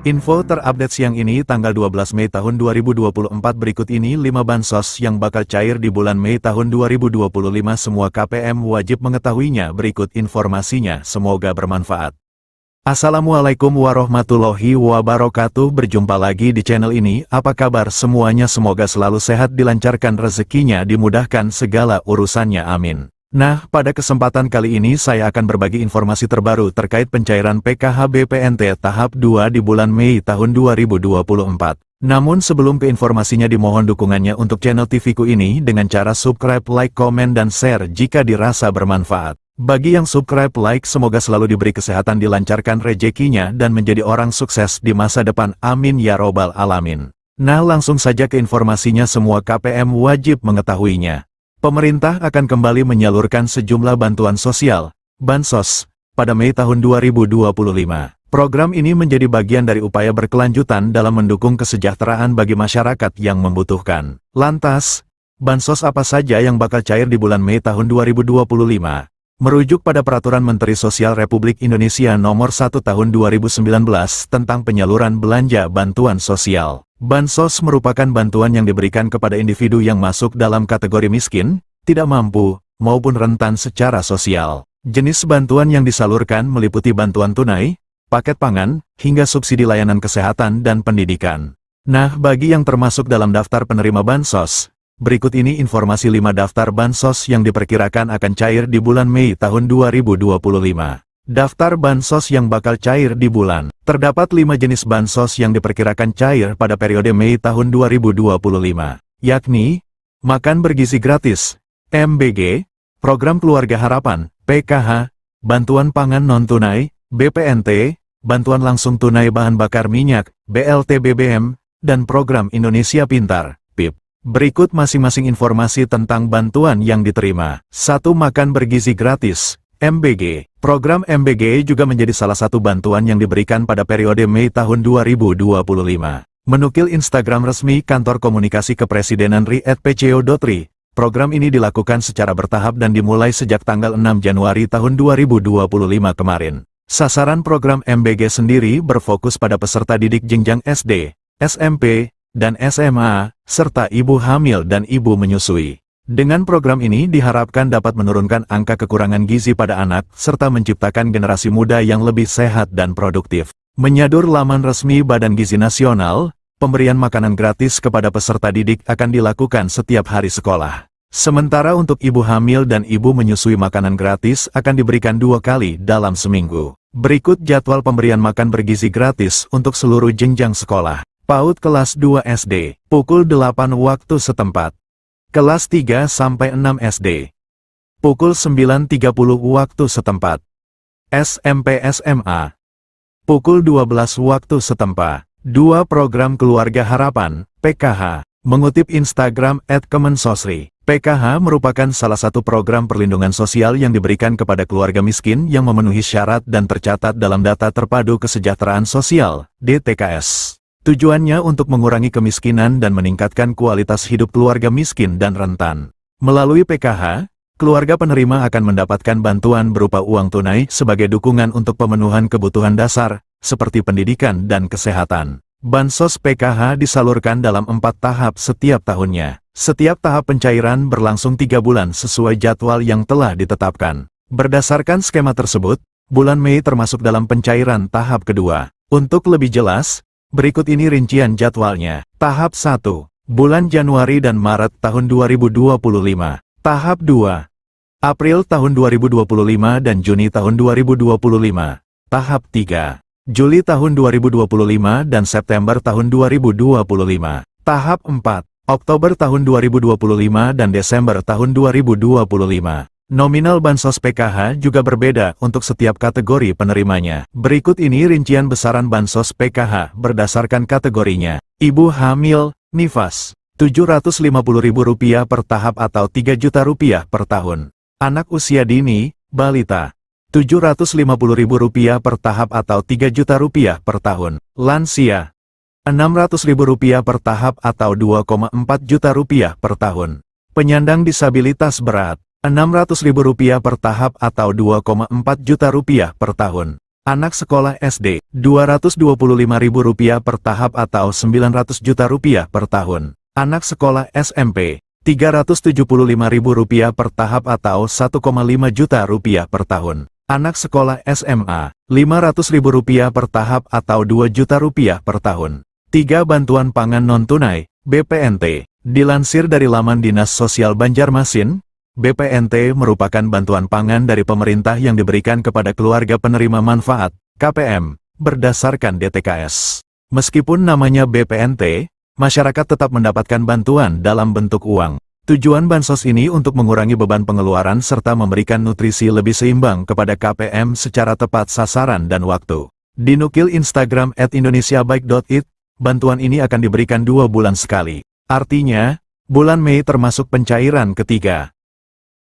Info terupdate siang ini tanggal 12 Mei tahun 2024 berikut ini 5 bansos yang bakal cair di bulan Mei tahun 2025 semua KPM wajib mengetahuinya berikut informasinya semoga bermanfaat. Assalamualaikum warahmatullahi wabarakatuh berjumpa lagi di channel ini apa kabar semuanya semoga selalu sehat dilancarkan rezekinya dimudahkan segala urusannya amin. Nah, pada kesempatan kali ini saya akan berbagi informasi terbaru terkait pencairan PKH BPNT tahap 2 di bulan Mei tahun 2024. Namun sebelum ke informasinya dimohon dukungannya untuk channel TV-ku ini dengan cara subscribe, like, komen, dan share jika dirasa bermanfaat. Bagi yang subscribe, like, semoga selalu diberi kesehatan dilancarkan rezekinya dan menjadi orang sukses di masa depan amin ya robbal alamin. Nah langsung saja ke informasinya semua KPM wajib mengetahuinya. Pemerintah akan kembali menyalurkan sejumlah bantuan sosial, bansos, pada Mei tahun 2025. Program ini menjadi bagian dari upaya berkelanjutan dalam mendukung kesejahteraan bagi masyarakat yang membutuhkan. Lantas, bansos apa saja yang bakal cair di bulan Mei tahun 2025? Merujuk pada Peraturan Menteri Sosial Republik Indonesia Nomor 1 Tahun 2019 tentang penyaluran belanja bantuan sosial. Bansos merupakan bantuan yang diberikan kepada individu yang masuk dalam kategori miskin, tidak mampu, maupun rentan secara sosial. Jenis bantuan yang disalurkan meliputi bantuan tunai, paket pangan, hingga subsidi layanan kesehatan dan pendidikan. Nah, bagi yang termasuk dalam daftar penerima bansos, berikut ini informasi 5 daftar bansos yang diperkirakan akan cair di bulan Mei tahun 2025. Daftar bansos yang bakal cair di bulan. Terdapat 5 jenis bansos yang diperkirakan cair pada periode Mei tahun 2025, yakni Makan Bergizi Gratis, MBG, Program Keluarga Harapan, PKH, Bantuan Pangan Non-Tunai, BPNT, Bantuan Langsung Tunai Bahan Bakar Minyak, BLT BBM, dan Program Indonesia Pintar, PIP. Berikut masing-masing informasi tentang bantuan yang diterima. 1. Makan Bergizi Gratis, MBG. Program MBG juga menjadi salah satu bantuan yang diberikan pada periode Mei tahun 2025. Menukil Instagram resmi Kantor Komunikasi Kepresidenan @pco.ri, program ini dilakukan secara bertahap dan dimulai sejak tanggal 6 Januari tahun 2025 kemarin. Sasaran program MBG sendiri berfokus pada peserta didik jenjang SD, SMP, dan SMA, serta ibu hamil dan ibu menyusui. Dengan program ini diharapkan dapat menurunkan angka kekurangan gizi pada anak, serta menciptakan generasi muda yang lebih sehat dan produktif. Menyadur laman resmi Badan Gizi Nasional, pemberian makanan gratis kepada peserta didik akan dilakukan setiap hari sekolah. Sementara untuk ibu hamil dan ibu menyusui makanan gratis akan diberikan 2 kali dalam seminggu. Berikut jadwal pemberian makan bergizi gratis untuk seluruh jenjang sekolah. PAUD kelas 2 SD, pukul 8 waktu setempat. Kelas 3 sampai 6 SD, pukul 9.30 waktu setempat. SMP SMA, pukul 12 waktu setempat. 2. Program Keluarga Harapan, PKH. Mengutip Instagram @kemensosri, PKH merupakan salah satu program perlindungan sosial yang diberikan kepada keluarga miskin yang memenuhi syarat dan tercatat dalam Data Terpadu Kesejahteraan Sosial, DTKS. Tujuannya untuk mengurangi kemiskinan dan meningkatkan kualitas hidup keluarga miskin dan rentan. Melalui PKH, keluarga penerima akan mendapatkan bantuan berupa uang tunai sebagai dukungan untuk pemenuhan kebutuhan dasar, seperti pendidikan dan kesehatan. Bansos PKH disalurkan dalam 4 tahap setiap tahunnya. Setiap tahap pencairan berlangsung 3 bulan sesuai jadwal yang telah ditetapkan. Berdasarkan skema tersebut, bulan Mei termasuk dalam pencairan tahap kedua. Untuk lebih jelas, berikut ini rincian jadwalnya. Tahap 1, bulan Januari dan Maret tahun 2025. Tahap 2, April tahun 2025 dan Juni tahun 2025. Tahap 3, Juli tahun 2025 dan September tahun 2025. Tahap 4, Oktober tahun 2025 dan Desember tahun 2025. Nominal bansos PKH juga berbeda untuk setiap kategori penerimanya. Berikut ini rincian besaran bansos PKH berdasarkan kategorinya. Ibu hamil, nifas, Rp750.000 per tahap atau Rp3 juta per tahun. Anak usia dini, balita, Rp750.000 per tahap atau Rp3 juta per tahun. Lansia, Rp600.000 per tahap atau Rp2,4 juta per tahun. Penyandang disabilitas berat, Rp600.000 per tahap atau Rp2,4 juta per tahun. Anak sekolah SD, Rp225.000 per tahap atau Rp900 juta per tahun. Anak sekolah SMP, Rp375.000 per tahap atau Rp1,5 juta per tahun. Anak sekolah SMA, Rp500.000 per tahap atau Rp2 juta per tahun. 3. Bantuan pangan non-tunai, BPNT. Dilansir dari laman Dinas Sosial Banjarmasin, BPNT merupakan bantuan pangan dari pemerintah yang diberikan kepada keluarga penerima manfaat, KPM, berdasarkan DTKS. Meskipun namanya BPNT, masyarakat tetap mendapatkan bantuan dalam bentuk uang. Tujuan bansos ini untuk mengurangi beban pengeluaran serta memberikan nutrisi lebih seimbang kepada KPM secara tepat sasaran dan waktu. Dinukil Instagram @indonesiabaik.it, bantuan ini akan diberikan 2 bulan sekali. Artinya, bulan Mei termasuk pencairan ketiga.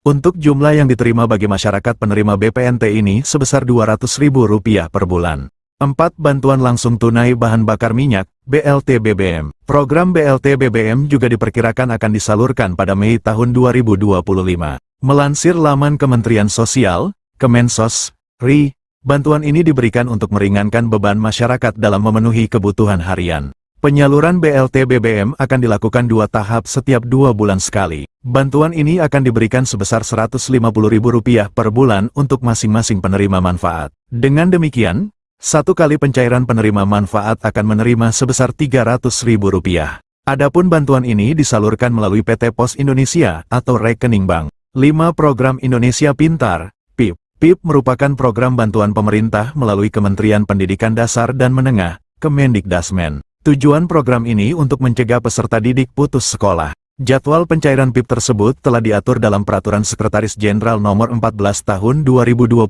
Untuk jumlah yang diterima bagi masyarakat penerima BPNT ini sebesar Rp200.000 per bulan. 4. Bantuan langsung tunai bahan bakar minyak, BLT BBM. Program BLT BBM juga diperkirakan akan disalurkan pada Mei tahun 2025. Melansir laman Kementerian Sosial, Kemensos, RI, bantuan ini diberikan untuk meringankan beban masyarakat dalam memenuhi kebutuhan harian. Penyaluran BLT BBM akan dilakukan 2 tahap setiap 2 bulan sekali. Bantuan ini akan diberikan sebesar Rp150.000 per bulan untuk masing-masing penerima manfaat. Dengan demikian, 1 kali pencairan penerima manfaat akan menerima sebesar Rp300.000. Adapun bantuan ini disalurkan melalui PT Pos Indonesia atau rekening bank. 5. Program Indonesia Pintar, PIP. PIP merupakan program bantuan pemerintah melalui Kementerian Pendidikan Dasar dan Menengah, Kemendikdasmen. Tujuan program ini untuk mencegah peserta didik putus sekolah. Jadwal pencairan PIP tersebut telah diatur dalam Peraturan Sekretaris Jenderal Nomor 14 Tahun 2022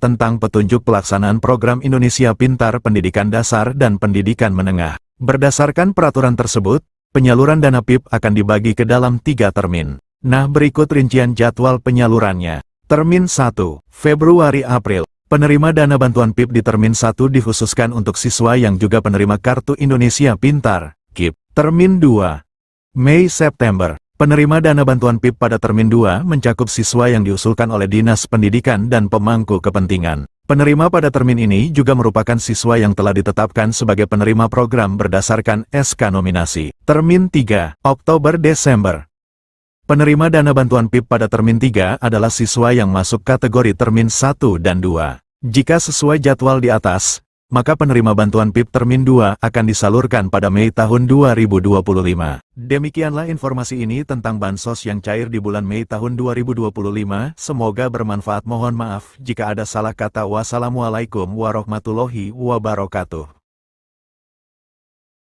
tentang petunjuk pelaksanaan program Indonesia Pintar Pendidikan Dasar dan Pendidikan Menengah. Berdasarkan peraturan tersebut, penyaluran dana PIP akan dibagi ke dalam 3 termin. Nah, berikut rincian jadwal penyalurannya. Termin 1, Februari-April. Penerima dana bantuan PIP di Termin 1 dikhususkan untuk siswa yang juga penerima Kartu Indonesia Pintar, KIP. Termin 2, Mei-September. Penerima dana bantuan PIP pada Termin 2 mencakup siswa yang diusulkan oleh Dinas Pendidikan dan pemangku kepentingan. Penerima pada termin ini juga merupakan siswa yang telah ditetapkan sebagai penerima program berdasarkan SK nominasi. Termin 3, Oktober-Desember. Penerima dana bantuan PIP pada Termin 3 adalah siswa yang masuk kategori Termin 1 dan 2. Jika sesuai jadwal di atas, maka penerima bantuan PIP Termin 2 akan disalurkan pada Mei tahun 2025. Demikianlah informasi ini tentang bansos yang cair di bulan Mei tahun 2025. Semoga bermanfaat. Mohon maaf jika ada salah kata. Wassalamualaikum warahmatullahi wabarakatuh.